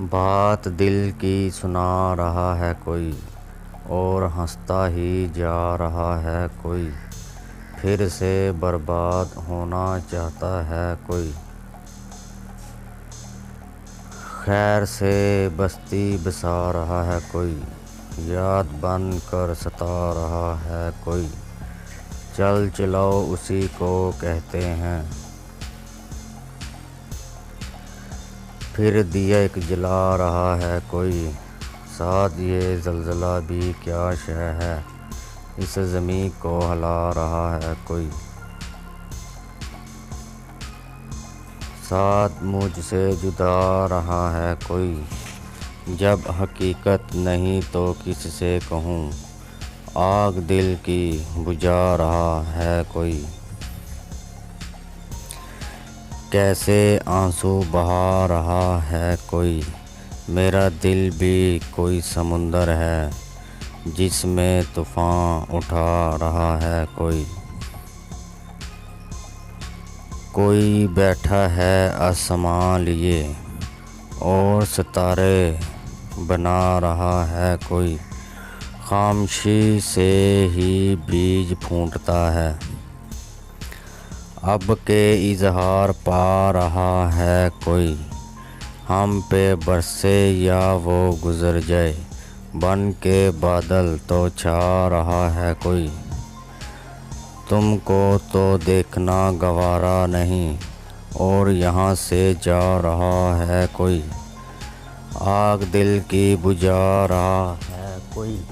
बात दिल की सुना रहा है कोई और हंसता ही जा रहा है कोई। फिर से बर्बाद होना चाहता है कोई। खैर से बस्ती बसा रहा है कोई। याद बन कर सता रहा है कोई। चल चलाओ उसी को कहते हैं। फिर दिया एक जला रहा है कोई। साथ ये ज़लज़ला भी क्या शय है। इस ज़मीं को हिला रहा है कोई। साथ मुझसे जुदा रहा है कोई। जब हकीकत नहीं तो किससे कहूँ। आग दिल की बुझा रहा है कोई। कैसे आंसू बहा रहा है कोई। मेरा दिल भी कोई समुंदर है जिसमें तूफ़ान उठा रहा है कोई। कोई बैठा है आसमां लिए और सितारे बना रहा है कोई। खामोशी से ही बीज फूटता है। अब के इज़हार पा रहा है कोई। हम पे बरसे या वो गुज़र जाए। बन के बादल तो छा रहा है कोई। तुमको तो देखना गवारा नहीं और यहाँ से जा रहा है कोई। आग दिल की बुझा रहा है कोई।